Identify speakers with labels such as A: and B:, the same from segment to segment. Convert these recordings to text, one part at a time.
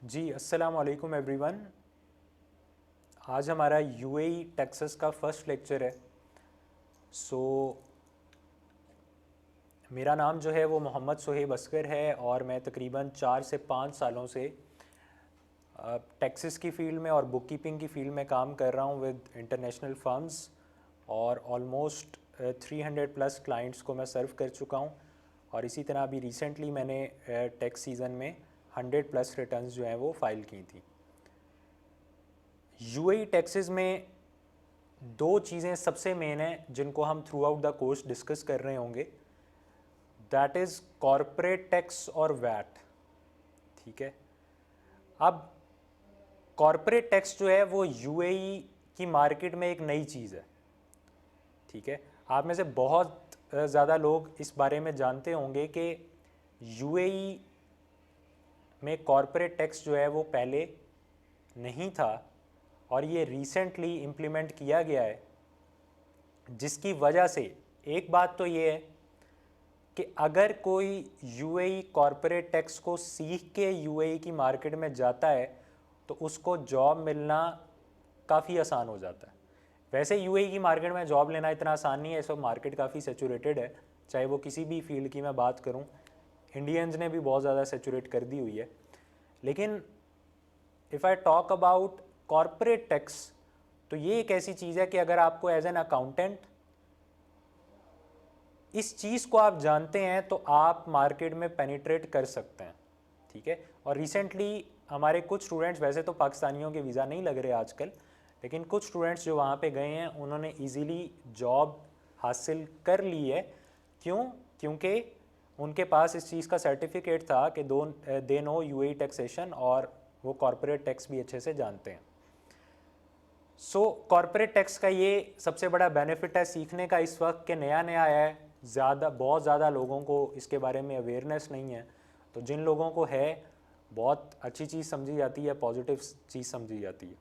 A: जी अस्सलाम वालेकुम एवरीवन। आज हमारा यूएई टेक्सास का फर्स्ट लेक्चर है। सो मेरा नाम जो है वो मोहम्मद सुहेब असगर है और मैं तकरीबन 4 से 5 सालों से टेक्सास की फ़ील्ड में और बुक कीपिंग की फ़ील्ड में काम कर रहा हूँ विद इंटरनेशनल फर्म्स और ऑलमोस्ट 300 प्लस क्लाइंट्स को मैं सर्व कर चुका हूँ। और इसी तरह अभी रिसेंटली मैंने टैक्स सीज़न में 100 प्लस रिटर्न्स जो हैं वो फ़ाइल की थी। यूएई टैक्सेस में दो चीज़ें सबसे मेन हैं जिनको हम through out the course discuss कर रहे होंगे, दैट इज़ कॉरपोरेट टैक्स और वैट। ठीक है, अब कॉरपोरेट टैक्स जो है वो यूएई की मार्केट में एक नई चीज़ है। ठीक है, आप में से बहुत ज़्यादा लोग इस बारे में जानते होंगे कि यूएई में कॉरपोरेट टैक्स जो है वो पहले नहीं था और ये रिसेंटली इम्प्लीमेंट किया गया है, जिसकी वजह से एक बात तो ये है कि अगर कोई यूएई कॉरपोरेट टैक्स को सीख के यूएई की मार्केट में जाता है तो उसको जॉब मिलना काफ़ी आसान हो जाता है। वैसे यूएई की मार्केट में जॉब लेना इतना आसान नहीं है, इस वक्त मार्केट काफ़ी सेचुरेटेड है। चाहे वो किसी भी फील्ड की मैं बात करूं, इंडियंस ने भी बहुत ज़्यादा सेचुरेट कर दी हुई है। लेकिन if I talk about corporate tax, तो ये एक ऐसी चीज़ है कि अगर आपको एज एन अकाउंटेंट इस चीज़ को आप जानते हैं तो आप मार्केट में पेनिट्रेट कर सकते हैं। ठीक है, और रिसेंटली हमारे कुछ स्टूडेंट्स, वैसे तो पाकिस्तानियों के वीज़ा नहीं लग रहे आजकल, लेकिन कुछ स्टूडेंट्स जो वहाँ पे गए हैं उन्होंने इजीली जॉब हासिल कर ली है। क्यों? क्योंकि उनके पास इस चीज़ का सर्टिफिकेट था कि दे नो यूएई टैक्सेशन और वो कॉरपोरेट टैक्स भी अच्छे से जानते हैं। सो कॉरपोरेट टैक्स का ये सबसे बड़ा बेनिफिट है सीखने का इस वक्त कि नया नया है, बहुत ज़्यादा लोगों को इसके बारे में अवेयरनेस नहीं है। तो जिन लोगों को है, बहुत अच्छी चीज़ समझी जाती है, पॉजिटिव चीज़ समझी जाती है।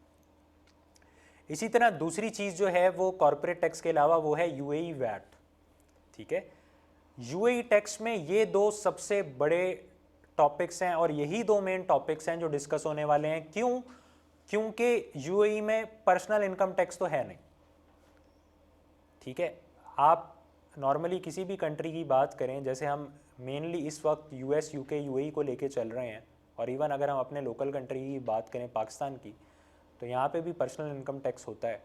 A: इसी तरह दूसरी चीज़ जो है वो कॉरपोरेट टैक्स के अलावा वो है यूएई वैट। ठीक है, यूएई टैक्स में ये दो सबसे बड़े टॉपिक्स हैं और यही दो मेन टॉपिक्स हैं जो डिस्कस होने वाले हैं। क्यों? क्योंकि यूएई में पर्सनल इनकम टैक्स तो है नहीं। ठीक है, आप नॉर्मली किसी भी कंट्री की बात करें, जैसे हम मेनली इस वक्त यूएस, यूके, यूएई को लेके चल रहे हैं, और इवन अगर हम अपने लोकल कंट्री की बात करें पाकिस्तान की, तो यहाँ पे भी पर्सनल इनकम टैक्स होता है।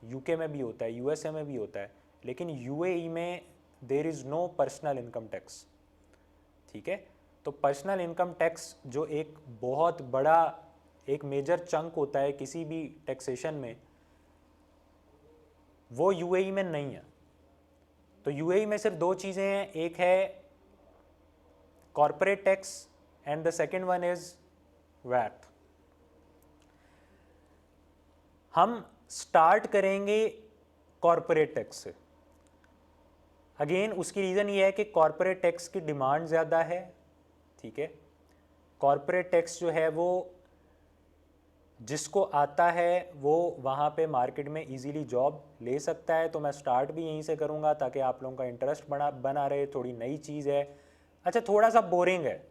A: यूके में भी होता है, यूएसए में भी होता है, लेकिन यूएई में there is no personal income tax. ठीक है, तो पर्सनल इनकम टैक्स जो एक बहुत बड़ा, एक मेजर चंक होता है किसी भी टैक्सेशन में, वो यूएई में नहीं है। तो यूएई में सिर्फ दो चीज़ें हैं, एक है corporate tax and the second one is VAT. हम स्टार्ट करेंगे कॉरपोरेट टैक्स से। अगेन उसकी रीज़न ये है कि कॉरपोरेट टैक्स की डिमांड ज़्यादा है। ठीक है, कॉरपोरेट टैक्स जो है वो जिसको आता है वो वहाँ पे मार्केट में इजीली जॉब ले सकता है। तो मैं स्टार्ट भी यहीं से करूँगा ताकि आप लोगों का इंटरेस्ट बना रहे। थोड़ी नई चीज़ है, अच्छा थोड़ा सा बोरिंग है,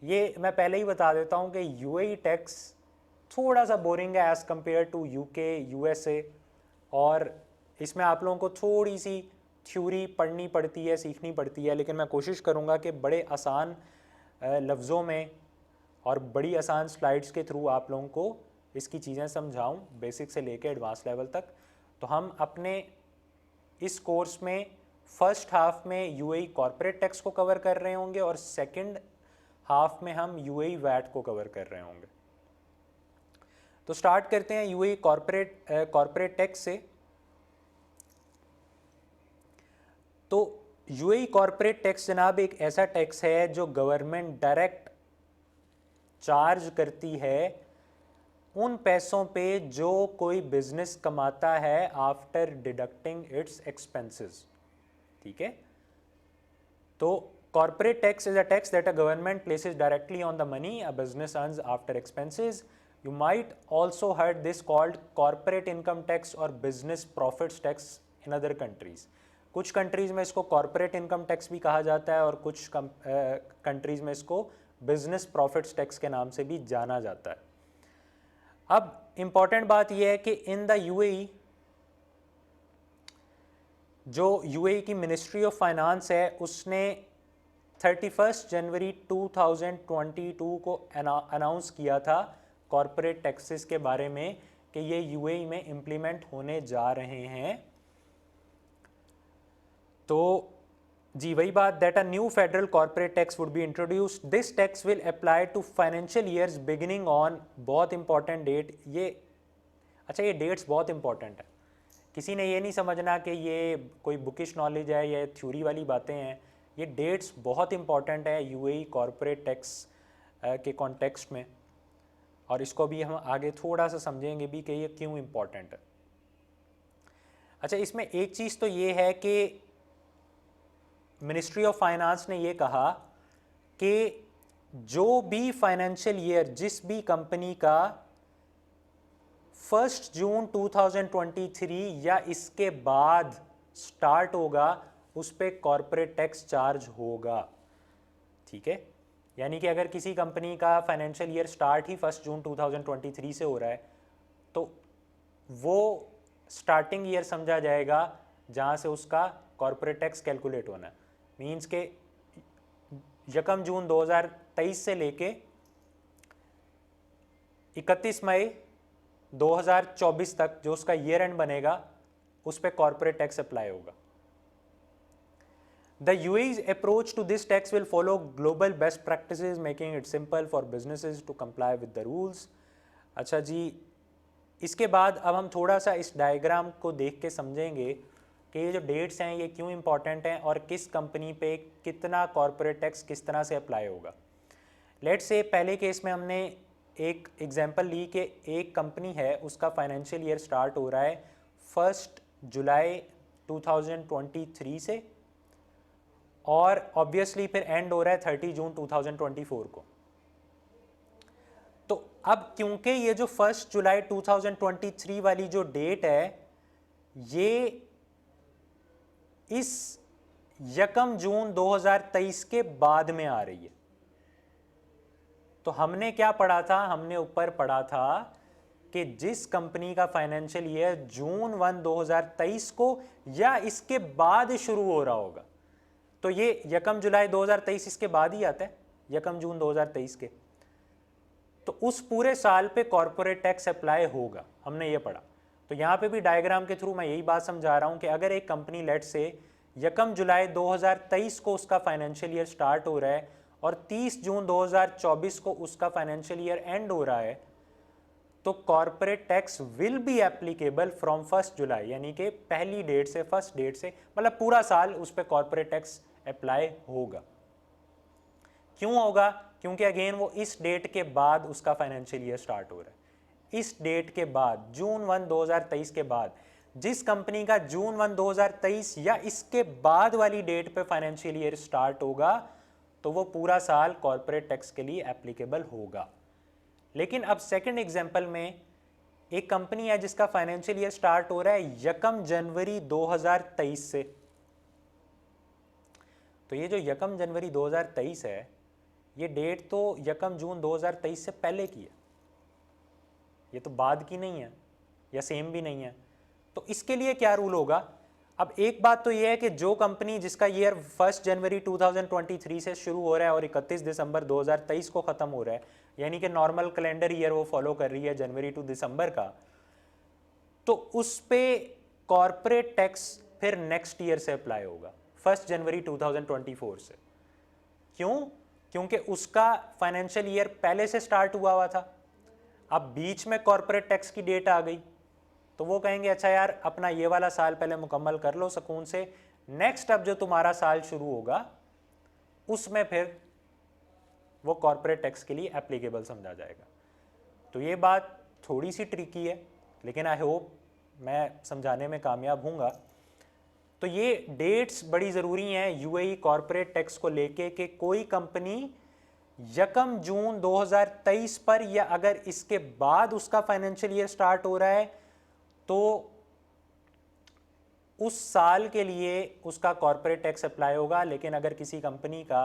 A: ये मैं पहले ही बता देता हूँ कि यूएई टैक्स थोड़ा सा बोरिंग है as compare to UK, USA, और इसमें आप लोगों को थोड़ी सी थ्योरी पढ़नी पड़ती है, सीखनी पड़ती है। लेकिन मैं कोशिश करूँगा कि बड़े आसान लफ्ज़ों में और बड़ी आसान स्लाइड्स के थ्रू आप लोगों को इसकी चीज़ें समझाऊं, बेसिक से लेकर एडवांस लेवल तक। तो हम अपने इस कोर्स में फर्स्ट हाफ में यूएई कॉरपोरेट टैक्स को कवर कर रहे होंगे और सेकंड हाफ में हम यूएई वैट को कवर कर रहे होंगे। तो स्टार्ट करते हैं यूएई कॉरपोरेट टैक्स से। तो यूएई कॉरपोरेट टैक्स जनाब एक ऐसा टैक्स है जो गवर्नमेंट डायरेक्ट चार्ज करती है उन पैसों पे जो कोई बिजनेस कमाता है आफ्टर डिडक्टिंग इट्स एक्सपेंसेस। ठीक है, तो corporate tax is a tax that a government places directly on the money a business earns after expenses. You might also heard this called corporate income tax और business profits tax in other countries. कुछ countries में इसको corporate income tax भी कहा जाता है और कुछ कंट्रीज में इसको बिजनेस प्रॉफिट्स टैक्स के नाम से भी जाना जाता है। अब इंपॉर्टेंट बात यह है कि इन द यूएई, जो यूएई की मिनिस्ट्री ऑफ फाइनेंस है उसने 31 जनवरी 2022 को अनाउंस किया था कॉरपोरेट टैक्सेस के बारे में कि ये यूएई में इम्प्लीमेंट होने जा रहे हैं। तो जी वही बात, that a new federal corporate tax would be introduced, this tax will apply to financial years beginning on, बहुत इंपॉर्टेंट डेट ये, अच्छा ये डेट्स बहुत इंपॉर्टेंट है, किसी ने ये नहीं समझना कि ये कोई बुकिश नॉलेज है या थ्योरी वाली बातें हैं, ये डेट्स बहुत इंपॉर्टेंट है यूएई कॉर्पोरेट टैक्स के कॉन्टेक्स्ट में, और इसको भी हम आगे थोड़ा सा समझेंगे भी कि ये क्यों इंपॉर्टेंट है। अच्छा, इसमें एक चीज़ तो ये है कि मिनिस्ट्री ऑफ फाइनेंस ने ये कहा कि जो भी फाइनेंशियल ईयर जिस भी कंपनी का 1 जून 2023 या इसके बाद स्टार्ट होगा उस पर कॉर्पोरेट टैक्स चार्ज होगा। ठीक है, यानी कि अगर किसी कंपनी का फाइनेंशियल ईयर स्टार्ट ही 1 जून 2023 से हो रहा है तो वो स्टार्टिंग ईयर समझा जाएगा जहाँ से उसका कॉर्पोरेट टैक्स कैलकुलेट होना है। मीन्स के 1 जून 2023 से लेके 31 मई 2024 तक जो उसका ईयर एंड बनेगा उस पर कॉर्पोरेट टैक्स अप्लाई होगा। The UAE's approach to this tax will follow global best practices, making it simple for businesses to comply with the rules. अच्छा जी, इसके बाद अब हम थोड़ा सा इस डायग्राम को देख के समझेंगे कि ये जो डेट्स हैं ये क्यों इंपॉर्टेंट हैं और किस कंपनी पे कितना कॉर्पोरेट टैक्स किस तरह से अप्लाई होगा। लेट्स से पहले केस में हमने एक एग्जांपल ली कि एक कंपनी है उसका फाइनेंशियल ईयर स्टार्ट हो रहा है 1 जुलाई 2023 से और ऑब्वियसली फिर एंड हो रहा है 30 जून 2024 को। तो अब क्योंकि ये जो 1 जुलाई 2023 वाली जो डेट है ये इस 1 जून 2023 के बाद में आ रही है, तो हमने क्या पढ़ा था, हमने ऊपर पढ़ा था कि जिस कंपनी का फाइनेंशियल ईयर जून 1 2023 को या इसके बाद शुरू हो रहा होगा, तो ये 1 जुलाई 2023 इसके बाद ही आता है 1 जून 2023 के, तो उस पूरे साल पे कॉर्पोरेट टैक्स अप्लाई होगा, हमने ये पढ़ा। तो यहाँ पे भी डायग्राम के थ्रू मैं यही बात समझा रहा हूँ कि अगर एक कंपनी लेट से 1 जुलाई 2023 को उसका फाइनेंशियल ईयर स्टार्ट हो रहा है और 30 जून 2024 को उसका फाइनेंशियल ईयर एंड हो रहा है, तो corporate tax will be applicable from 1 जुलाई, यानी कि पहली डेट से, फर्स्ट डेट से, मतलब पूरा साल उस पर कॉर्पोरेट टैक्स अप्लाई होगा। क्यों होगा? क्योंकि अगेन वो इस डेट के बाद उसका फाइनेंशियल ईयर स्टार्ट हो रहा है, इस डेट के बाद जून 1 2023 के बाद जिस कंपनी का जून 1 2023 या इसके बाद वाली डेट पे फाइनेंशियल ईयर स्टार्ट होगा तो वो पूरा साल कॉर्पोरेट टैक्स के लिए एप्लीकेबल होगा। लेकिन अब सेकंड एग्जांपल में एक कंपनी है जिसका फाइनेंशियल ईयर स्टार्ट हो रहा है 1 जनवरी 2023 से, तो ये जो 1 जनवरी 2023 है ये डेट तो 1 जून 2023 से पहले की है, ये तो बाद की नहीं है या सेम भी नहीं है। तो इसके लिए क्या रूल होगा? अब एक बात तो ये है कि जो कंपनी जिसका ईयर 1 जनवरी 2023 से शुरू हो रहा है और 31 दिसंबर 2023 को ख़त्म हो रहा है, यानी कि नॉर्मल कैलेंडर ईयर वो फॉलो कर रही है जनवरी टू दिसंबर का, तो उस पे कॉर्पोरेट टैक्स फिर नेक्स्ट ईयर से अप्लाई होगा 1 जनवरी 2024 से। क्यों? क्योंकि उसका फाइनेंशियल ईयर पहले से स्टार्ट हुआ था, अब बीच में कॉर्पोरेट टैक्स की डेट आ गई तो वो कहेंगे अच्छा यार अपना ये वाला साल पहले मुकम्मल कर लो सुकून से, नेक्स्ट अब जो तुम्हारा साल शुरू होगा उसमें फिर वो कॉर्पोरेट टैक्स के लिए एप्लीकेबल समझा जाएगा। तो ये बात थोड़ी सी ट्रिकी है लेकिन आई होप मैं समझाने में कामयाब हूँगा। तो ये डेट्स बड़ी ज़रूरी हैं यूएई कॉर्पोरेट टैक्स को लेके कि कोई कंपनी 1 जून 2023 पर या अगर इसके बाद उसका फाइनेंशियल ईयर स्टार्ट हो रहा है तो उस साल के लिए उसका कॉर्पोरेट टैक्स अप्लाई होगा। लेकिन अगर किसी कंपनी का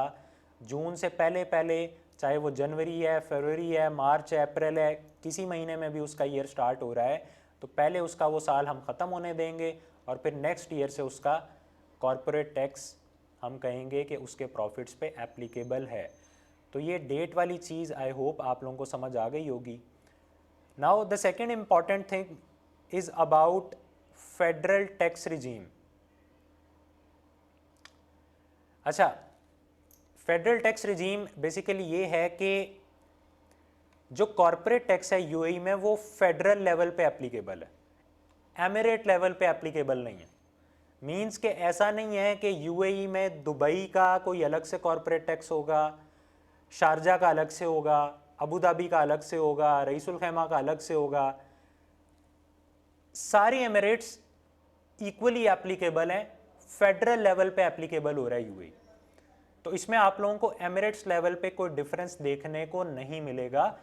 A: जून से पहले पहले, चाहे वो जनवरी है, फरवरी है, मार्च है, अप्रैल है, किसी महीने में भी उसका ईयर स्टार्ट हो रहा है, तो पहले उसका वो साल हम ख़त्म होने देंगे और फिर नेक्स्ट ईयर से उसका कॉरपोरेट टैक्स हम कहेंगे कि उसके प्रॉफिट्स पे एप्लीकेबल है। तो ये डेट वाली चीज़ आई होप आप लोगों को समझ आ गई होगी। Now the second important thing is about federal tax regime. अच्छा, फेडरल टैक्स रिजीम बेसिकली ये है कि जो कॉरपोरेट टैक्स है यूएई में वो फेडरल लेवल पे एप्लीकेबल है, एमिरेट लेवल पे एप्लीकेबल नहीं है। मींस कि ऐसा नहीं है कि यूएई में दुबई का कोई अलग से कॉरपोरेट टैक्स होगा, शारजा का अलग से होगा, अबू धाबी का अलग से होगा, रईसुल खैमा का अलग से होगा। सारी एमिरेट्स इक्वली एप्लीकेबल हैं, फेडरल लेवल पे एप्लीकेबल हो रहा है यूएई। तो इसमें आप लोगों को एमिरेट्स लेवल पे कोई डिफरेंस देखने को नहीं मिलेगा।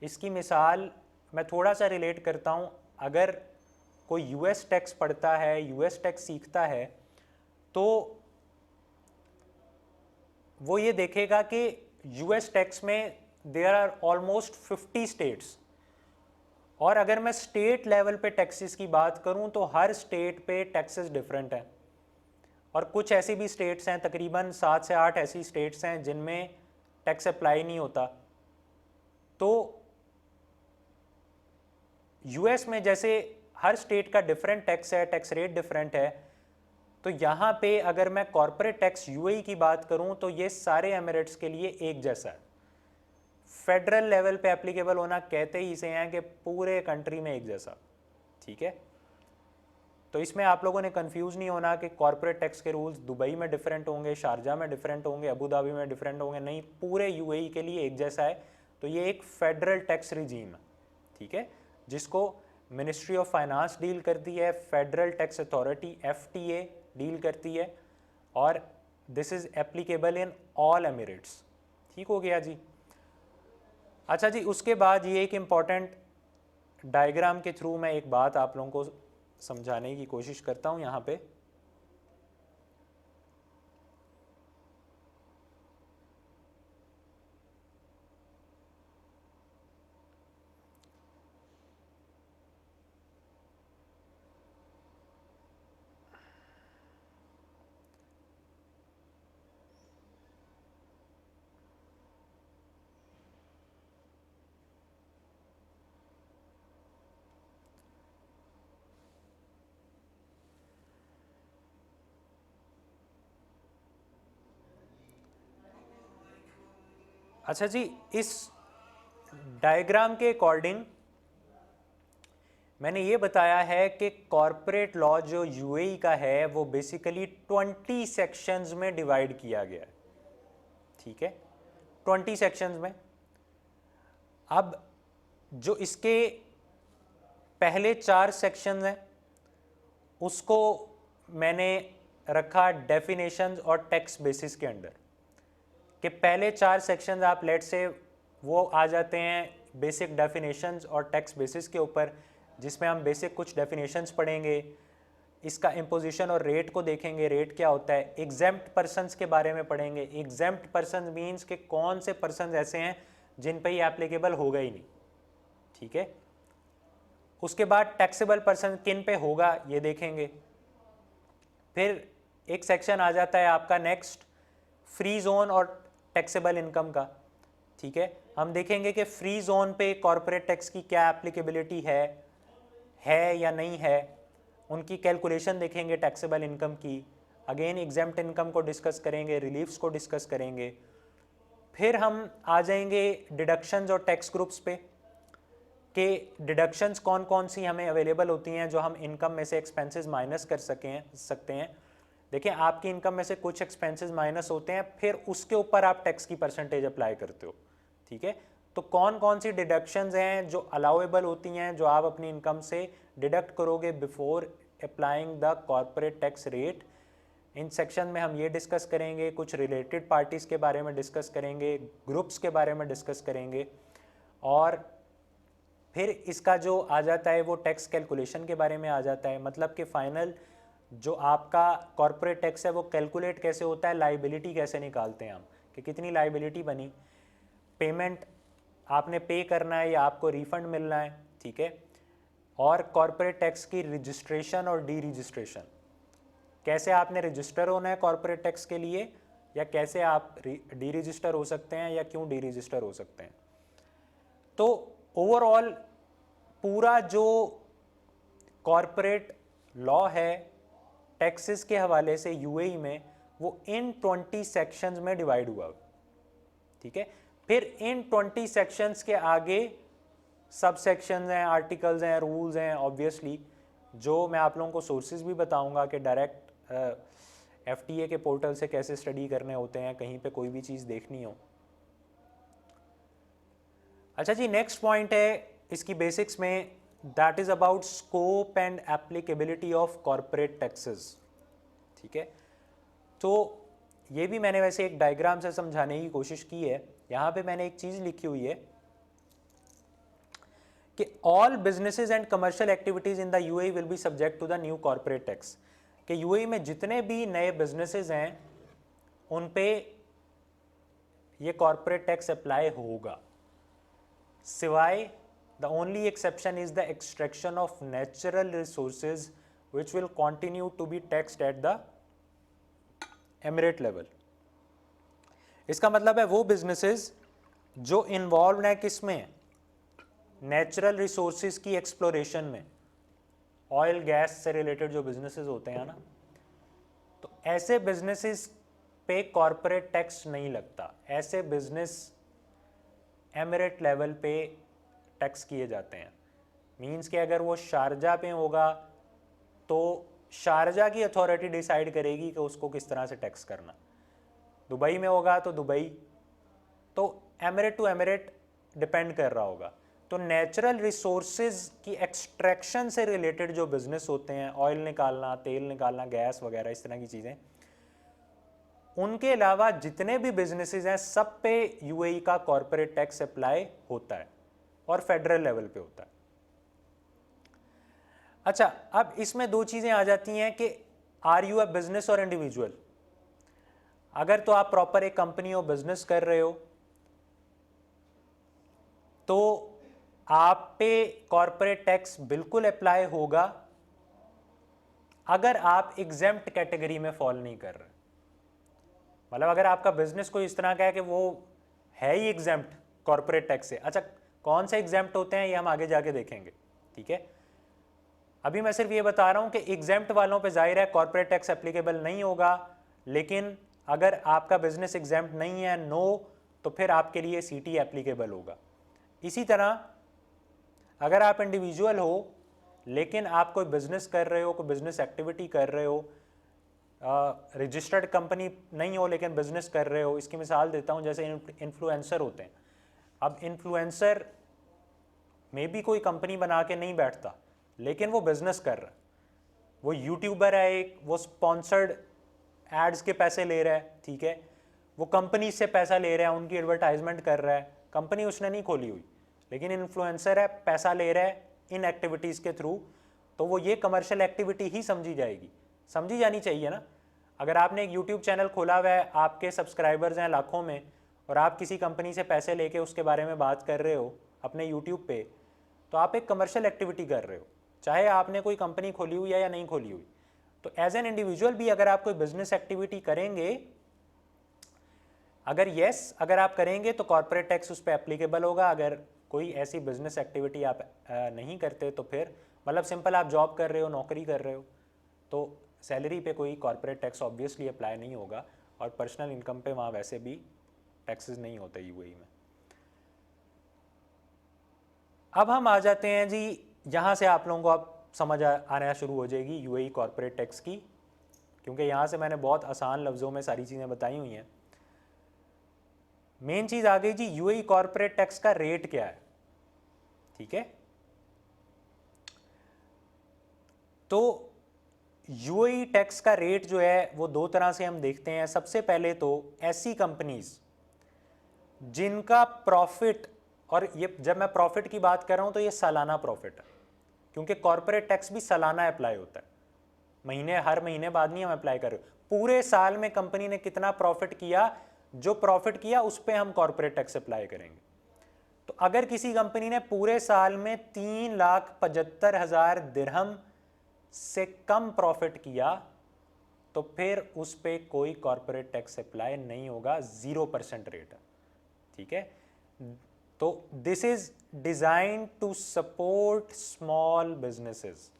A: इसकी मिसाल मैं थोड़ा सा रिलेट करता हूँ। अगर कोई यूएस टैक्स पढ़ता है, यूएस टैक्स सीखता है, तो वो ये देखेगा कि यूएस टैक्स में देयर आर ऑलमोस्ट 50 स्टेट्स, और अगर मैं स्टेट लेवल पे टैक्सेस की बात करूं तो हर स्टेट पे टैक्सेस डिफरेंट हैं, और कुछ ऐसी भी स्टेट्स हैं, तकरीबन 7 से 8 ऐसी स्टेट्स हैं जिनमें टैक्स अप्लाई नहीं होता। तो यूएस में जैसे हर स्टेट का डिफरेंट टैक्स है, टैक्स रेट डिफरेंट है, तो यहाँ पे अगर मैं कॉरपोरेट टैक्स यूएई की बात करूँ तो ये सारे एमिरेट्स के लिए एक जैसा है। फेडरल लेवल पे एप्लीकेबल होना कहते ही इसे हैं कि पूरे कंट्री में एक जैसा, ठीक है। तो इसमें आप लोगों ने कंफ्यूज नहीं होना कि कॉरपोरेट टैक्स के रूल्स दुबई में डिफरेंट होंगे, शारजा में डिफरेंट होंगे, अबू धाबी में डिफरेंट होंगे, नहीं, पूरे यूएई के लिए एक जैसा है। तो ये एक फेडरल टैक्स रिजीम है, ठीक है, जिसको मिनिस्ट्री ऑफ फाइनेंस डील करती है, federal tax authority FTA deal करती है, और this is applicable in all Emirates. ठीक हो गया जी। अच्छा जी, उसके बाद ये एक इम्पॉर्टेंट डायग्राम के थ्रू मैं एक बात आप लोगों को समझाने की कोशिश करता हूँ यहाँ पे। अच्छा जी, इस डायग्राम के अकॉर्डिंग मैंने ये बताया है कि कॉरपोरेट लॉ जो यूएई का है वो बेसिकली 20 सेक्शंस में डिवाइड किया गया है, ठीक है, 20 सेक्शंस में। अब जो इसके पहले 4 सेक्शंस हैं उसको मैंने रखा डेफिनेशंस और टैक्स बेसिस के अंडर, कि पहले 4 सेक्शंस आप लेट से वो आ जाते हैं बेसिक डेफिनेशंस और टैक्स बेसिस के ऊपर, जिसमें हम बेसिक कुछ डेफिनेशंस पढ़ेंगे, इसका इम्पोजिशन और रेट को देखेंगे, रेट क्या होता है, एग्जेम्प्ट पर्सनस के बारे में पढ़ेंगे। एग्जेम्प्ट पर्सन मीन्स कि कौन से पर्सन ऐसे हैं जिन पे ये एप्लीकेबल होगा ही नहीं, ठीक है। उसके बाद टैक्सेबल पर्सन किन पे होगा ये देखेंगे। फिर एक सेक्शन आ जाता है आपका नेक्स्ट, फ्री जोन और टैक्सेबल इनकम का, ठीक है। हम देखेंगे कि फ्री जोन पे कॉरपोरेट टैक्स की क्या एप्लीकेबिलिटी है या नहीं है, उनकी कैलकुलेशन देखेंगे टैक्सेबल इनकम की। अगेन एग्जेम्प्ट इनकम को डिस्कस करेंगे, रिलीफ्स को डिस्कस करेंगे। फिर हम आ जाएंगे डिडक्शंस और टैक्स ग्रुप्स पे, कि डिडक्शंस कौन कौन सी हमें अवेलेबल होती हैं जो हम इनकम में से एक्सपेंसेस माइनस कर सकते हैं। देखिए, आपकी इनकम में से कुछ एक्सपेंसेस माइनस होते हैं, फिर उसके ऊपर आप टैक्स की परसेंटेज अप्लाई करते हो, ठीक है। तो कौन कौन सी डिडक्शंस हैं जो अलाउेबल होती हैं, जो आप अपनी इनकम से डिडक्ट करोगे before applying the corporate tax rate. In section में हम ये डिस्कस करेंगे, कुछ रिलेटेड पार्टीज़ के बारे में डिस्कस करेंगे, ग्रुप्स के बारे में डिस्कस करेंगे, और फिर इसका जो आ जाता है वो टैक्स कैलकुलेशन के बारे में आ जाता है। मतलब कि फाइनल जो आपका कॉरपोरेट टैक्स है वो कैलकुलेट कैसे होता है, लाइबिलिटी कैसे निकालते हैं हम, कि कितनी लाइबिलिटी बनी, पेमेंट आपने पे करना है या आपको रिफंड मिलना है, ठीक है। और कॉर्पोरेट टैक्स की रजिस्ट्रेशन और डी रजिस्ट्रेशन, कैसे आपने रजिस्टर होना है कॉर्पोरेट टैक्स के लिए, या कैसे आप डी रजिस्टर हो सकते हैं या क्यों डी रजिस्टर हो सकते हैं। तो ओवरऑल पूरा जो कॉर्पोरेट लॉ है टैक्सेस के हवाले से यूएई में, वो इन 20 सेक्शंस में डिवाइड हुआ, ठीक है। फिर इन 20 सेक्शंस के आगे सब सेक्शंस हैं, आर्टिकल्स हैं, रूल्स हैं, ऑब्वियसली, जो मैं आप लोगों को सोर्सेज भी बताऊंगा कि डायरेक्ट एफटीए के पोर्टल से कैसे स्टडी करने होते हैं, कहीं पे कोई भी चीज़ देखनी हो। अच्छा जी, नेक्स्ट पॉइंट है इसकी बेसिक्स में, that is about scope and applicability of corporate taxes, ठीक है। तो ये भी मैंने वैसे एक डायग्राम से समझाने की कोशिश की है। यहाँ पे मैंने एक चीज़ लिखी हुई है कि all businesses and commercial activities in the UAE will be subject to the new corporate tax, कि यूएई में जितने भी नए बिजनेसेस हैं उन पे ये कॉर्पोरेट टैक्स अप्लाई होगा, सिवाय the only exception is the extraction of natural resources which will continue to be taxed at the emirate level. इसका मतलब है वो बिजनेसेस जो इन्वॉल्व हैं किस में, नेचुरल रिसोर्सेज की एक्सप्लोरेशन में, ऑयल गैस से रिलेटेड जो बिजनेसेस होते हैं ना, तो ऐसे बिजनेसेस पे कॉर्पोरेट टैक्स नहीं लगता। ऐसे बिजनेस एमिरेट लेवल पे टैक्स किए जाते हैं। मींस कि अगर वो शारजा पे होगा तो शारजा की अथॉरिटी डिसाइड करेगी कि उसको किस तरह से टैक्स करना, दुबई में होगा तो दुबई, तो एमिरेट टू एमिरेट डिपेंड कर रहा होगा। तो नेचुरल रिसोर्सेज की एक्सट्रैक्शन से रिलेटेड जो बिजनेस होते हैं, ऑयल निकालना, तेल निकालना, गैस वगैरह, इस तरह की चीज़ें, उनके अलावा जितने भी बिजनेसेस हैं सब पे यूएई का कॉर्पोरेट टैक्स अप्लाई होता है और फेडरल लेवल पे होता है। अच्छा, अब इसमें दो चीज़ें आ जाती हैं कि आर यू अ बिजनेस और इंडिविजुअल। अगर तो आप प्रॉपर एक कंपनी हो, बिजनेस कर रहे हो, तो आप पे कॉर्पोरेट टैक्स बिल्कुल अप्लाई होगा अगर आप एग्जेम्प्ट कैटेगरी में फॉल नहीं कर रहे। मतलब अगर आपका बिजनेस कोई इस तरह का है कि वो है ही एग्जेम्प्ट कॉर्पोरेट टैक्स से। अच्छा, कौन से एग्जेम्प्ट होते हैं ये हम आगे जाके देखेंगे, ठीक है। अभी मैं सिर्फ ये बता रहा हूं कि एग्जेम्प्ट वालों पे जाहिर है कॉर्पोरेट टैक्स एप्लीकेबल नहीं होगा, लेकिन अगर आपका बिजनेस एग्जेम्प्ट नहीं है, नो, तो फिर आपके लिए सीटी एप्लीकेबल होगा। इसी तरह अगर आप इंडिविजुअल हो लेकिन आप कोई बिजनेस कर रहे हो, कोई बिजनेस एक्टिविटी कर रहे हो, रजिस्टर्ड कंपनी नहीं हो लेकिन बिजनेस कर रहे हो, इसकी मिसाल देता हूँ, जैसे इन्फ्लुएंसर होते हैं। अब इन्फ्लुएंसर में भी कोई कंपनी बना के नहीं बैठता, लेकिन वो बिजनेस कर रहा है, वो यूट्यूबर है एक, वो स्पॉन्सर्ड एड्स के पैसे ले रहा है, ठीक है, वो कंपनी से पैसा ले रहा है, उनकी एडवर्टाइजमेंट कर रहा है, कंपनी उसने नहीं खोली हुई, लेकिन इन्फ्लुएंसर है, पैसा ले रहा है इन एक्टिविटीज़ के थ्रू, तो वो ये कमर्शियल एक्टिविटी ही समझी जाएगी, समझी जानी चाहिए ना। अगर आपने एक यूट्यूब चैनल खोला हुआ है, आपके सब्सक्राइबर्स हैं लाखों में, और आप किसी कंपनी से पैसे लेके उसके बारे में बात कर रहे हो अपने यूट्यूब पे, तो आप एक कमर्शियल एक्टिविटी कर रहे हो, चाहे आपने कोई कंपनी खोली हुई है या नहीं खोली हुई। तो एज एन इंडिविजुअल भी अगर आप कोई बिजनेस एक्टिविटी करेंगे, अगर आप करेंगे तो कॉर्पोरेट टैक्स उस पर एप्लीकेबल होगा। अगर कोई ऐसी बिजनेस एक्टिविटी आप नहीं करते तो फिर, मतलब सिंपल आप जॉब कर रहे हो, नौकरी कर रहे हो, तो सैलरी पे कोई कॉर्पोरेट टैक्स ऑब्वियसली अप्लाई नहीं होगा, और पर्सनल इनकम पे वहाँ वैसे भी टैक्सेस नहीं होते यूएई में। अब हम आ जाते हैं जी, यहाँ से आप लोगों को अब समझ आना शुरू हो जाएगी यूएई कॉर्पोरेट टैक्स की, क्योंकि यहाँ से मैंने बहुत आसान लफ्ज़ों में सारी चीज़ें बताई हुई हैं। मेन चीज़ आ गई जी, यूएई कॉर्पोरेट टैक्स का रेट क्या है, ठीक है। तो यूएई टैक्स का रेट जो है वो दो तरह से हम देखते हैं। सबसे पहले तो ऐसी कंपनीज जिनका प्रॉफिट, और ये जब मैं प्रॉफिट की बात कर रहा हूं तो ये सालाना प्रॉफिट है, क्योंकि कॉर्पोरेट टैक्स भी सालाना अप्लाई होता है, हर महीने बाद नहीं हम अप्लाई कर रहे हो। पूरे साल में कंपनी ने कितना प्रॉफिट किया जो प्रॉफिट किया उस पर हम कॉर्पोरेट टैक्स अप्लाई करेंगे। तो अगर किसी कंपनी ने पूरे साल में 3,75,000 दिरहम से कम प्रॉफिट किया तो फिर उस पे कोई कॉर्पोरेट टैक्स अप्लाई नहीं होगा, 0% रेट है, ठीक है। तो this is design to support small businesses.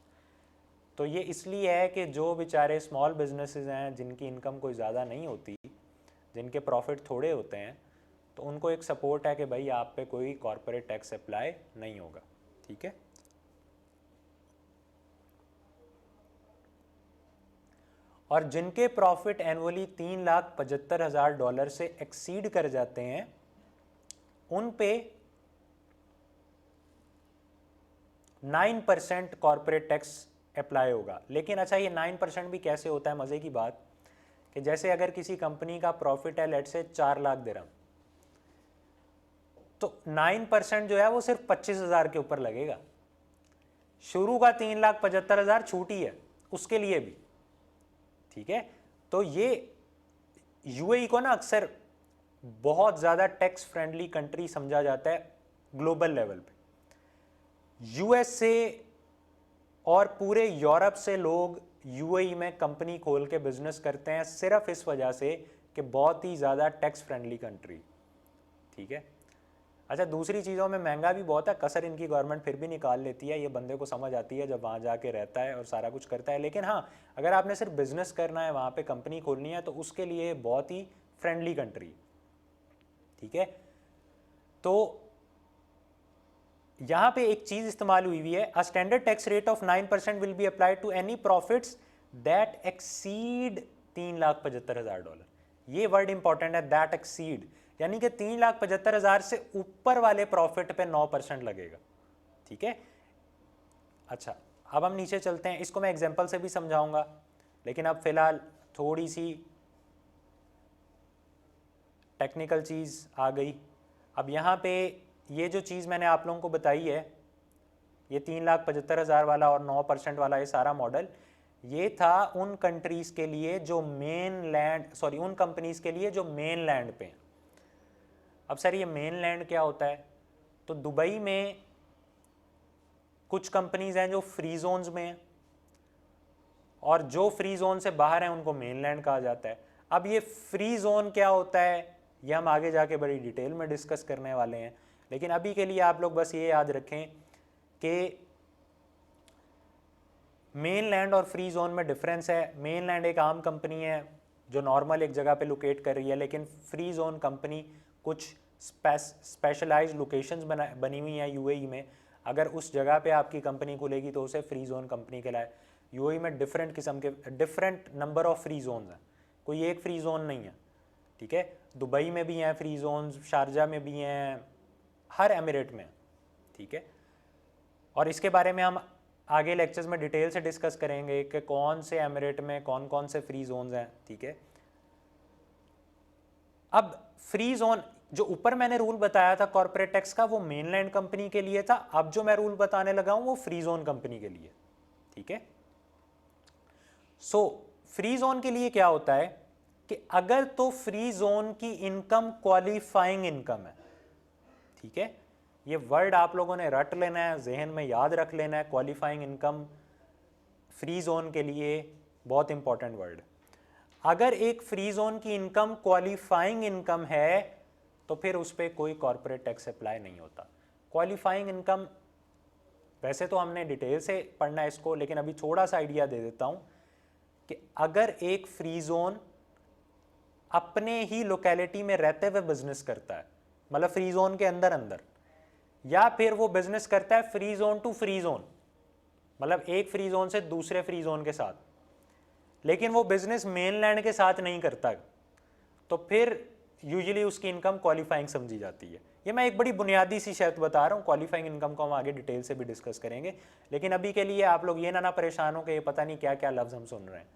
A: तो ये इसलिए है कि जो बेचारे स्मॉल बिजनेसेस हैं, जिनकी इनकम कोई ज़्यादा नहीं होती, जिनके प्रॉफिट थोड़े होते हैं, तो उनको एक सपोर्ट है कि भाई आप पे कोई कॉर्पोरेट टैक्स अप्लाई नहीं होगा, ठीक है। और जिनके प्रॉफिट एनुअली $3,75,000 से एक्सीड कर जाते हैं, उन पे 9% कॉर्पोरेट टैक्स अप्लाई होगा। लेकिन अच्छा, ये 9% भी कैसे होता है, मज़े की बात कि जैसे अगर किसी कंपनी का प्रॉफिट है लेट से 4 लाख दिरहम, तो 9% जो है वो सिर्फ 25,000 के ऊपर लगेगा। शुरू का 3,75,000 छूटी है उसके लिए भी, ठीक है। तो ये यूएई को ना अक्सर बहुत ज़्यादा टैक्स फ्रेंडली कंट्री समझा जाता है ग्लोबल लेवल पे। यूएसए और पूरे यूरोप से लोग यूएई में कंपनी खोल के बिजनेस करते हैं सिर्फ इस वजह से कि बहुत ही ज़्यादा टैक्स फ्रेंडली कंट्री, ठीक है। अच्छा, दूसरी चीज़ों में महंगा भी बहुत है, कसर इनकी गवर्नमेंट फिर भी निकाल लेती है, ये बंदे को समझ आती है जब वहाँ जाके रहता है और सारा कुछ करता है। लेकिन हाँ, अगर आपने सिर्फ बिजनेस करना है, वहाँ पे कंपनी खोलनी है, तो उसके लिए बहुत ही फ्रेंडली कंट्री, ठीक है। तो यहाँ पे एक चीज़ इस्तेमाल हुई है, a standard tax rate of 9% will be applied to any profits that exceed $3,75,000। ये वर्ड इंपॉर्टेंट है, दैट एक्सीड, यानी कि 3,75,000 से ऊपर वाले प्रॉफिट पे 9% लगेगा, ठीक है। अच्छा, अब हम नीचे चलते हैं, इसको मैं एग्जांपल से भी समझाऊंगा, लेकिन अब फिलहाल थोड़ी सी टेक्निकल चीज़ आ गई। अब यहाँ पे ये जो चीज़ मैंने आप लोगों को बताई है, ये 3,75,000 वाला और 9% वाला ये सारा मॉडल, ये था उन कंट्रीज़ के लिए जो उन कंपनीज़ के लिए जो मेन लैंड पे हैं। अब सर ये मेन लैंड क्या होता है? तो दुबई में कुछ कंपनीज हैं जो फ्री जोन्स में हैं, और जो फ्री जोन से बाहर हैं उनको मेन लैंड कहा जाता है। अब ये फ्री जोन क्या होता है, ये हम आगे जाके बड़ी डिटेल में डिस्कस करने वाले हैं, लेकिन अभी के लिए आप लोग बस ये याद रखें कि मेन लैंड और फ्री जोन में डिफरेंस है। मेन लैंड एक आम कंपनी है जो नॉर्मल एक जगह पे लोकेट कर रही है, लेकिन फ्री जोन कंपनी कुछ स्पेशलाइज्ड लोकेशंस बनी हुई हैं यूएई में। अगर उस जगह पे आपकी कंपनी खुलेगी तो उसे फ्री जोन कंपनी कहलाए। यूएई में डिफरेंट किस्म के different number of free zones हैं, कोई एक फ्री जोन नहीं है, ठीक है। दुबई में भी हैं फ्री जोन्स, शारजा में भी हैं, हर एमिरेट में, ठीक है। और इसके बारे में हम आगे लेक्चर्स में डिटेल से डिस्कस करेंगे कि कौन से एमिरेट में कौन कौन से फ्री जोन्स हैं, ठीक है। अब फ्री जोन जो ऊपर मैंने रूल बताया था कॉर्पोरेट टैक्स का, वो मेनलैंड कंपनी के लिए था। अब जो मैं रूल बताने लगा हूं वो फ्री जोन कंपनी के लिए, ठीक है। सो फ्री जोन के लिए क्या होता है कि अगर तो फ्री जोन की इनकम क्वालिफाइंग इनकम है, ठीक है। ये वर्ड आप लोगों ने रट लेना है, जहन में याद रख लेना है। क्वालिफाइंग इनकम फ्री जोन के लिए बहुत इंपॉर्टेंट वर्ड। अगर एक फ्री जोन की इनकम क्वालिफाइंग इनकम है तो फिर उस पर कोई कॉर्पोरेट टैक्स अप्लाई नहीं होता। क्वालिफाइंग इनकम वैसे तो हमने डिटेल से पढ़ना है इसको, लेकिन अभी थोड़ा सा आइडिया दे देता हूं कि अगर एक फ्री जोन अपने ही लोकेलिटी में रहते हुए बिजनेस करता है, मतलब फ्री जोन के अंदर अंदर, या फिर वो बिजनेस करता है free zone to free zone, मतलब एक फ्री जोन से दूसरे फ्री जोन के साथ, लेकिन वो बिजनेस मेनलैंड के साथ नहीं करता, तो फिर यूजुअली उसकी इनकम क्वालिफाइंग समझी जाती है। ये मैं एक बड़ी बुनियादी सी शर्त बता रहा हूँ, क्वालिफाइंग इनकम को हम आगे डिटेल से भी डिस्कस करेंगे, लेकिन अभी के लिए आप लोग ये ना परेशान हो कि ये पता नहीं क्या क्या लफ्ज़ हम सुन रहे हैं।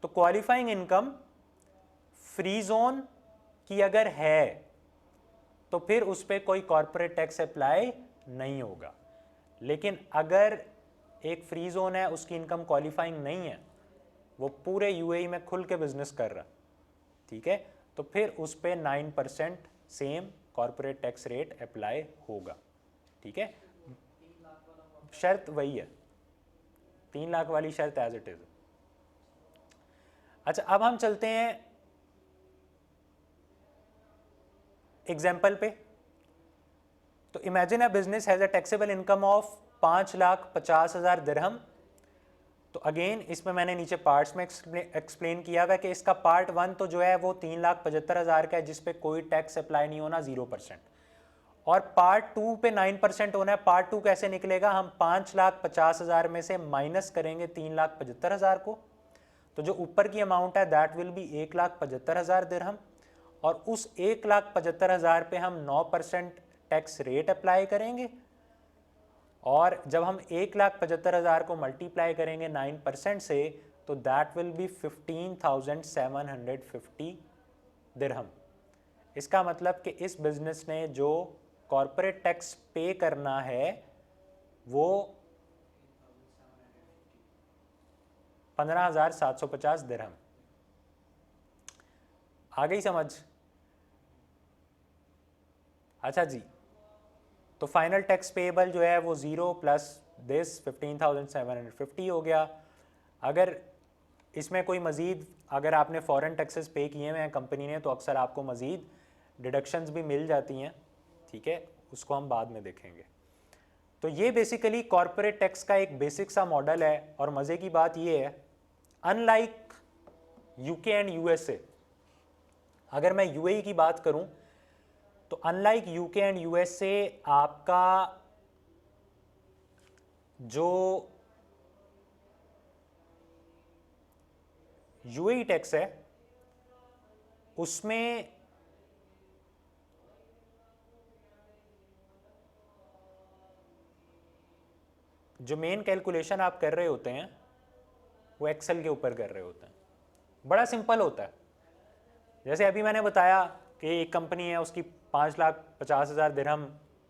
A: तो क्वालिफाइंग इनकम फ्री जोन की अगर है तो फिर उस पर कोई कॉर्पोरेट टैक्स अप्लाई नहीं होगा। लेकिन अगर एक फ्री जोन है, उसकी इनकम क्वालिफाइंग नहीं है, वो पूरे यूएई में खुल के बिजनेस कर रहा, ठीक है, तो फिर उस पर 9% same corporate tax rate apply होगा। ठीक है, शर्त वही है, 3 लाख वाली शर्त एज इट इज। अच्छा, अब हम चलते हैं एग्जाम्पल पे। तो imagine a business has a taxable income of 5,50,000 दिरहम। तो अगेन इसमें मैंने नीचे पार्ट्स में एक्सप्लेन किया हुआ कि इसका पार्ट 1 तो जो है वो 3,75,000 का है, जिसपे कोई टैक्स अप्लाई नहीं होना, 0%। और पार्ट 2 पे 9% होना है। पार्ट 2 कैसे निकलेगा, हम 5,50,000 में से माइनस करेंगे 3,75,000 को, तो जो ऊपर की अमाउंट है दैट विल बी 1,75,000 दिरहम। और उस 1,75,000 पे हम 9% टैक्स रेट अप्लाई करेंगे। और जब हम 1,75,000 को मल्टीप्लाई करेंगे 9% से, तो दैट विल बी 15,750 दिरहम। इसका मतलब कि इस बिजनेस ने जो कॉर्पोरेट टैक्स पे करना है वो 15,750 दिरहम। आ गई समझ? अच्छा जी, तो फाइनल टैक्स पेएबल जो है वो 0 प्लस दिस 15,750 हो गया। अगर इसमें कोई मज़ीद, अगर आपने फॉरेन टैक्सेस पे किए हुए हैं कंपनी ने, तो अक्सर आपको मज़ीद डिडक्शंस भी मिल जाती हैं। ठीक है, उसको हम बाद में देखेंगे। तो ये बेसिकली कॉर्पोरेट टैक्स का एक बेसिक सा मॉडल है। और मज़े की बात ये है, अनलाइक यूके एंड यूएसए, अगर मैं यूएई की बात करूं तो अनलाइक यूके एंड यूएसए आपका जो यूएई टैक्स है उसमें जो मेन कैलकुलेशन आप कर रहे होते हैं वो एक्सेल के ऊपर कर रहे होते हैं। बड़ा सिंपल होता है। जैसे अभी मैंने बताया कि एक कंपनी है, उसकी 5,50,000 दिरहम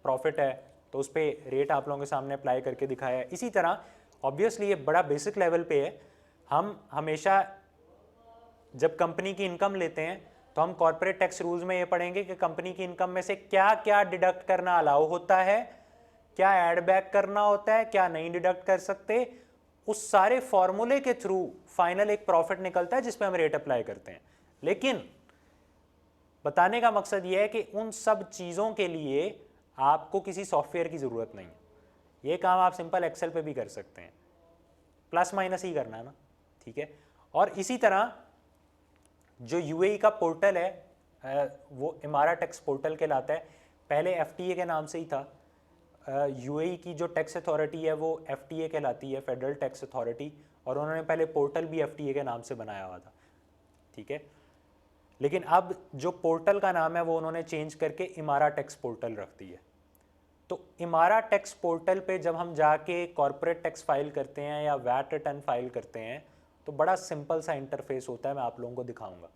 A: प्रॉफिट है, तो उस पर रेट आप लोगों के सामने अप्लाई करके दिखाया है। इसी तरह ऑब्वियसली ये बड़ा बेसिक लेवल पे है। हम हमेशा जब कंपनी की इनकम लेते हैं तो हम कॉर्पोरेट टैक्स रूल्स में ये पढ़ेंगे कि कंपनी की इनकम में से क्या क्या डिडक्ट करना अलाउ होता है, क्या ऐड बैक करना होता है, क्या नहीं डिडक्ट कर सकते। उस सारे फॉर्मूले के थ्रू फाइनल एक प्रॉफिट निकलता है जिसपे हम रेट अप्लाई करते हैं। लेकिन बताने का मकसद यह है कि उन सब चीज़ों के लिए आपको किसी सॉफ्टवेयर की ज़रूरत नहीं है। ये काम आप सिंपल एक्सेल पे भी कर सकते हैं, प्लस माइनस ही करना है ना। ठीक है, और इसी तरह जो यूएई का पोर्टल है वो इमारा टैक्स पोर्टल कहलाता है। पहले एफटीए के नाम से ही था। यूएई की जो टैक्स अथॉरिटी है वो एफटीए कहलाती है, फेडरल टैक्स अथॉरिटी, और उन्होंने पहले पोर्टल भी एफटीए के नाम से बनाया हुआ था। ठीक है, लेकिन अब जो पोर्टल का नाम है वो उन्होंने चेंज करके इमारा टैक्स पोर्टल रख दी है। तो इमारा टैक्स पोर्टल पे जब हम जाके कॉर्पोरेट टैक्स फाइल करते हैं या वैट रिटर्न फाइल करते हैं तो बड़ा सिंपल सा इंटरफेस होता है, मैं आप लोगों को दिखाऊंगा।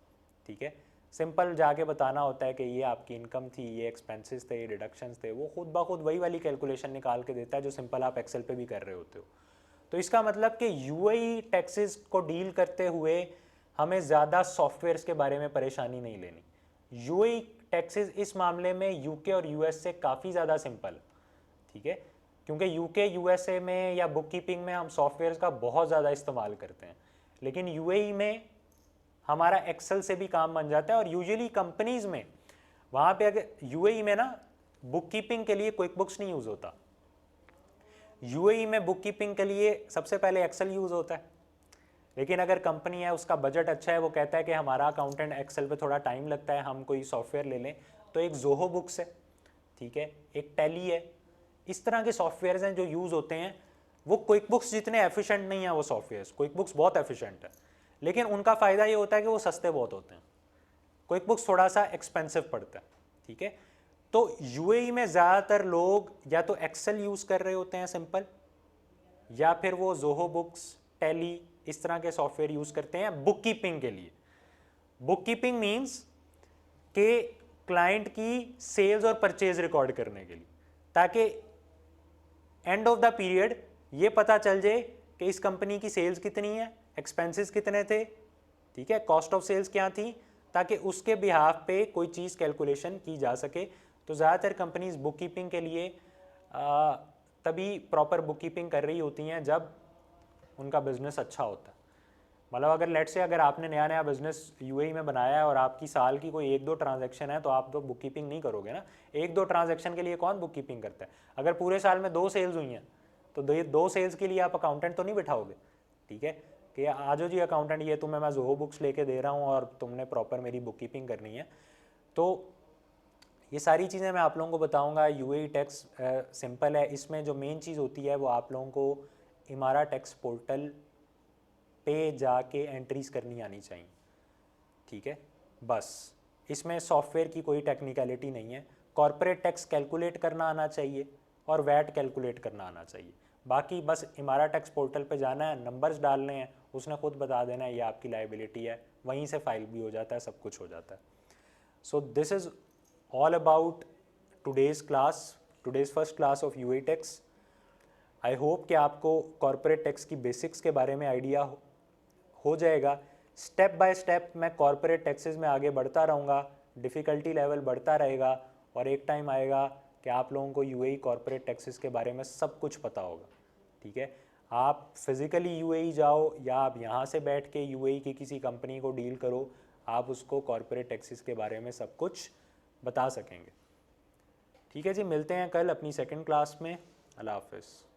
A: ठीक है, सिंपल जाके बताना होता है कि ये आपकी इनकम थी, ये एक्सपेंसेस थे, ये डिडक्शंस थे, वो खुद ब खुद वही वाली कैलकुलेशन निकाल के देता है जो सिंपल आप एक्सेल पे भी कर रहे होते हो। तो इसका मतलब कि यूएई टैक्सेस को डील करते हुए हमें ज़्यादा सॉफ्टवेयर्स के बारे में परेशानी नहीं लेनी। यूएई टैक्सेस इस मामले में यूके और यूएस से काफ़ी ज़्यादा सिंपल। ठीक है, क्योंकि यूके यूएसए में या बुक कीपिंग में हम सॉफ्टवेयर्स का बहुत ज़्यादा इस्तेमाल करते हैं, लेकिन यूएई में हमारा एक्सेल से भी काम बन जाता है। और यूजुअली कंपनीज में वहाँ पे अगर यूएई में ना बुक कीपिंग के लिए क्विक बुक्स नहीं यूज़ होता। यूएई में बुक कीपिंग के लिए सबसे पहले एक्सेल यूज़ होता है। लेकिन अगर कंपनी है, उसका बजट अच्छा है, वो कहता है कि हमारा अकाउंटेंट एक्सेल पे थोड़ा टाइम लगता है, हम कोई सॉफ्टवेयर ले लें, तो एक जोहो बुक्स है, ठीक है, एक टैली है, इस तरह के सॉफ्टवेयर्स हैं जो यूज़ होते हैं। वो क्विक बुक्स जितने एफिशिएंट नहीं है वो सॉफ्टवेयर्स। क्विक बुक्स बहुत एफिशिएंट है, लेकिन उनका फ़ायदा ये होता है कि वो सस्ते बहुत होते हैं। क्विक बुक्स थोड़ा सा एक्सपेंसिव पड़ता है। ठीक है, तो यूएई में ज़्यादातर लोग या तो एक्सेल यूज़ कर रहे होते हैं सिंपल, या फिर वो जोहो बुक्स, टैली, इस तरह के सॉफ्टवेयर यूज़ करते हैं बुक कीपिंग के लिए। बुक कीपिंग मीन्स के क्लाइंट की सेल्स और परचेज रिकॉर्ड करने के लिए, ताकि एंड ऑफ द पीरियड ये पता चल जाए कि इस कंपनी की सेल्स कितनी है, एक्सपेंसेस कितने थे, ठीक है, कॉस्ट ऑफ सेल्स क्या थी, ताकि उसके बिहाफ पे कोई चीज़ कैलकुलेशन की जा सके। तो ज़्यादातर कंपनीज बुक कीपिंग के लिए तभी प्रॉपर बुक कीपिंग कर रही होती हैं जब उनका बिजनेस अच्छा होता है। मतलब अगर लेट से अगर आपने नया नया बिजनेस यूएई में बनाया है और आपकी साल की कोई 1-2 ट्रांजैक्शन है, तो आप तो बुक कीपिंग नहीं करोगे ना। 1-2 ट्रांजैक्शन के लिए कौन बुक कीपिंग करता है? अगर पूरे साल में 2 सेल्स हुई हैं तो 2 सेल्स के लिए आप अकाउंटेंट तो नहीं बिठाओगे, ठीक है, कि आज जी अकाउंटेंट ये तुम्हें मैं जोहो बुक्स लेके दे रहा हूँ और तुमने प्रॉपर मेरी बुक कीपिंग करनी है। तो ये सारी चीज़ें मैं आप लोगों को बताऊंगा। यूएई टैक्स सिंपल है, इसमें जो मेन चीज़ होती है वो आप लोगों को इमारा टैक्स पोर्टल पे जाके एंट्रीज करनी आनी चाहिए, ठीक है। बस इसमें सॉफ्टवेयर की कोई टेक्निकलिटी नहीं है। कॉर्पोरेट टैक्स कैलकुलेट करना आना चाहिए और वैट कैलकुलेट करना आना चाहिए। बाकी बस इमारा टैक्स पोर्टल पे जाना है, नंबर्स डालने हैं, उसने खुद बता देना है ये आपकी लाइबिलिटी है, वहीं से फाइल भी हो जाता है, सब कुछ हो जाता है। So this is all about today's class, today's first class of UAE tax. I hope कि आपको कॉर्पोरेट टैक्स की बेसिक्स के बारे में आइडिया हो जाएगा। स्टेप बाय स्टेप मैं कॉर्पोरेट टैक्सेस में आगे बढ़ता रहूँगा, डिफ़िकल्टी लेवल बढ़ता रहेगा और एक टाइम आएगा कि आप लोगों को यूएई कॉर्पोरेट टैक्सेस के बारे में सब कुछ पता होगा, ठीक है। आप फिज़िकली यूएई जाओ या आप यहाँ से बैठ के यूएई की किसी कंपनी को डील करो, आप उसको कॉर्पोरेट टैक्सेस के बारे में सब कुछ बता सकेंगे, ठीक है जी। मिलते हैं कल अपनी सेकंड क्लास में। अल्लाह हाफ़िज़।